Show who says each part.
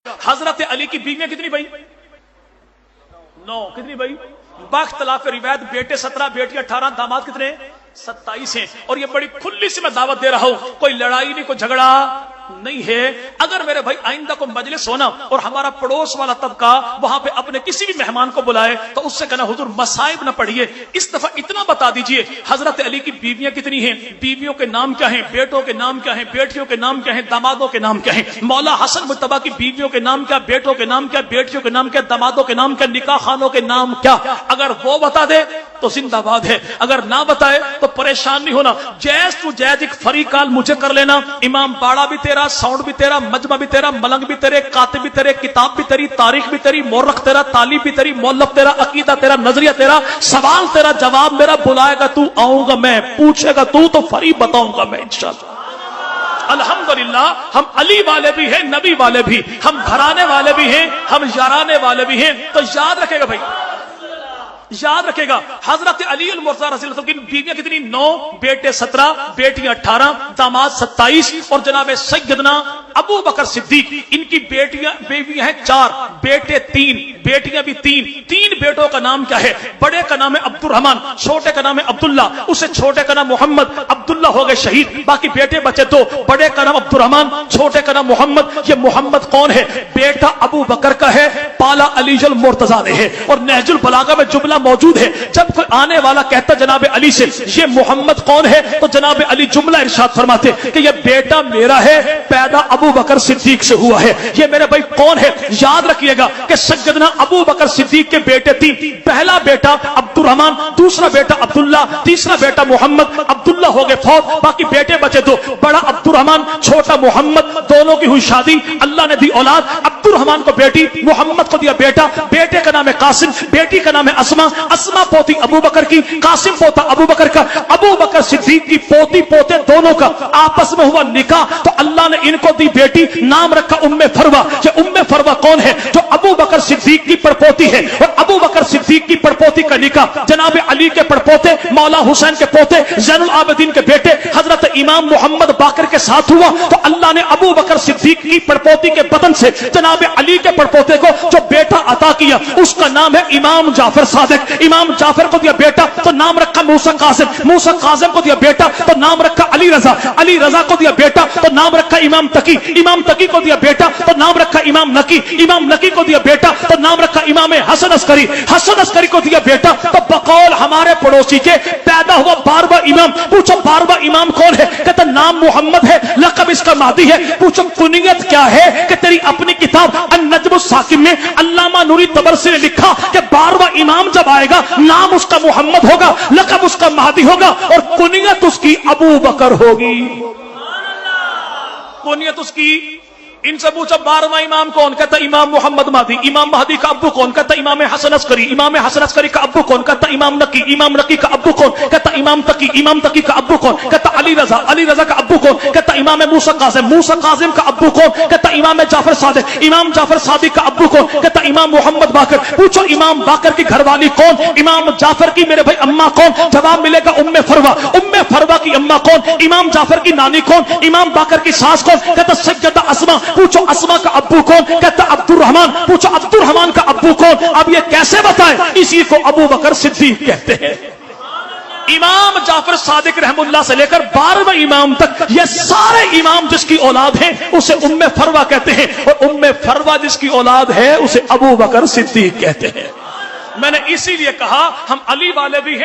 Speaker 1: हजरत अली की बीवियां कितनी भाई? 9। कितनी भाई? बाख्तलाफ रिवायत बेटे 17, बेटी 18, दामाद कितने? 27 हैं। और ये बड़ी खुली से मैं दावत दे रहा हूं, कोई लड़ाई नहीं, कोई झगड़ा नहीं है। अगर मेरे भाई आइंदा को मजलिस होना और हमारा पड़ोस वाला तबका वहां पे अपने किसी भी मेहमान को बुलाए तो उससे कहना हुजूर मसाइब ना पढ़िए, इस दफा इतना बता दीजिए हजरत अली की बीवियां कितनी हैं, बीवियों के नाम क्या हैं, बेटों के नाम क्या हैं, बेटियों के नाम क्या हैं, दामादों के नाम क्या हैं, मौला हसन मुज्तबा की बीवियों के नाम क्या, बेटों के नाम क्या, बेटियों के नाम क्या, दामादों के नाम क्या, निकाह खानों के नाम क्या। अगर वो बता दे तो जिंदाबाद है, अगर ना बताए तो परेशान नहीं होना। जैज टू जैज एक फरी कॉल मुझे कर लेना। इमाम बाड़ा भी तेरा, साउंड भी तेरा, मजमा भी तेरा, मलंग भी तेरे, कातिब भी तेरे, किताब भी तेरी, तारीख भी तेरी, मोरख तेरा, तालीब भी तेरी, मौलफ तेरा, अकीदा तेरा, नजरिया तेरा, सवाल तेरा, जवाब मेरा। बुलाएगा तू, आऊंगा मैं, पूछेगा तू तो फरी बताऊंगा मैं इंशाअल्लाह। अल्हम्दुलिल्लाह हम अली वाले भी हैं, नबी वाले भी, हम घराने वाले भी हैं, हम याराने वाले भी हैं। तो याद रखेगा भाई, याद रखेगा हजरत अली मुर्तज़ा रज़ियल्लाहु की बीवियां कितनी? 9, बेटे 17, बेटियां 18, दामाद 27। और जनाब सैयदना अबू बकर सिद्दीक, इनकी बीवियां हैं 4, बेटे 3, बेटियां भी 3। 3 बेटों का नाम क्या है? बड़े का नाम है अब्दुर्रहमान, छोटे का नाम है अब्दुल्ला, उससे छोटे का नाम मोहम्मद। अब्दुल्ला हो गए शहीद, बाकी बेटे बचे 2, बड़े का नाम अब्दुर्रहमान, छोटे का नाम मोहम्मद। ये मोहम्मद कौन है? बेटा अबू बकर का है, पाला अलीजुल मुर्तज़ा ने है। और नहजुल बलागा में जुमला मौजूद है, जब कोई आने वाला कहता जनाब अली से ये मोहम्मद कौन है, तो जनाब अली जुमला इरशाद फरमाते कि ये बेटा मेरा है, पैदा अबू बकर सिद्दीक से हुआ है। ये मेरे भाई कौन है? याद रखिएगा कि सैयदना अबू बकर सिद्दीक के बेटे 3, पहला बेटा अब्दुर्रहमान, दूसरा बेटा अब्दुल्ला, तीसरा बेटा मोहम्मद। अब्दुल्ला हो गए फौत, बाकी बेटे बचे 2, बड़ा अब्दुर्रहमान, छोटा मोहम्मद। दोनों की हुई शादी, अल्लाह ने दी औलाद। अब्दुर्रहमान को बेटी, मोहम्मद को दिया बेटा। बेटे का नाम है कासिम, बेटी का नाम है अस्मा। अस्मा पोती अबू बकर की, कासिम पोता अबू बकर का। अबू बकर सिद्दीक की पोती पोते दोनों का आपस में हुआ निकाह, तो अल्लाह ने इनको दी बेटी, नाम रखा उम्मे फरवा। ये उम्मे फरवा कौन है? जो अबू बकर सिद्दीक की पड़पोती है। और अबू बकर सिद्दीक की पड़पोती का निकाह जनाब अली के पड़पोते, मौला हुसैन के पोते, ज़ैनुल आबिदीन के बेटे हजरत इमाम मोहम्मद बाकर के साथ हुआ। तो अल्लाह ने अबू बकर सिद्दीक की पड़पोती के बदन से जनाब अली के पड़पोते को जो बेटा अता किया, उसका नाम है इमाम जाफर सादिक। इमाम जाफर को दिया बेटा तो नाम रखा मूसा कासिम, मूसा कासिम को दिया बेटा तो नाम रखा अली रजा, अली रजा को दिया बेटा तो नाम रखा इमाम तकी, इमाम तकी को दिया बेटा तो नाम रखा इमाम नकी, इमाम नकी को दिया बेटा तो नाम रखा इमाम हसन अस्करी, हसन अस्करी को दिया बेटा तो बकौल हमारे पड़ोसी के पैदा हुआ 12वां इमाम। पूछो 12वां इमाम कौन है? कहता नाम मोहम्मद है, लक़ब इसका मादी है। पूछो कुनियत क्या है? कि तेरी अपनी किताब अन-नज्म अस-साकिब में अल्लामा नूरी तबरसी ने लिखा कि 12वां इमाम जब आएगा नाम उसका मोहम्मद होगा, लक़ब उसका महदी होगा और कुनियत उसकी अबू बकर होगी। कुनियत उसकी। इनसे पूछा 12वां इमाम कौन? कहता इमाम मोहम्मद महदी। इमाम महदी का अब्बू कौन? कहता इमाम हसन अस्करी। इमाम हसन अस्करी का अब्बू कौन? कहता इमाम नकी। इमाम नकी का अब्बू कौन? कहता इमाम तकी। इमाम तकी का अब्बू कौन? कहता अली रजा। अली रजा का अब्बू कौन? कहता इमाम मूसा कासिम। मूसा कासिम का अब्बू कौन? कहता इमाम जाफर सादिक। इमाम जाफर सादिक का अब्बू कौन? कहता इमाम मोहम्मद बाकर। पूछो इमाम बाकर की घरवाली कौन? इमाम जाफर की मेरे भाई अम्मा कौन? जवाब मिलेगा उम्मे फरवा। उम्मे फरवा की अम्मा कौन? इमाम जाफर की नानी कौन? इमाम बाकर की सास कौन? कहता सैयदा अस्मा। पूछो अस्मा का अब्बू कौन? कहता अब्दुर्रहमान। पूछो अब्दुर्रहमान का अब्बू कौन? अब ये कैसे बताएं? इसी को अबू बकर सिद्दीक कहते हैं। इमाम जाफर सादिक रहमुल्लाह से लेकर 12वें इमाम तक ये सारे इमाम जिसकी औलाद है उसे उम्मे फरवा कहते हैं, और उम्मे फरवा जिसकी औलाद है उसे अबू बकर सिद्दीक कहते हैं। मैंने इसीलिए कहा हम अली वाले भी हैं।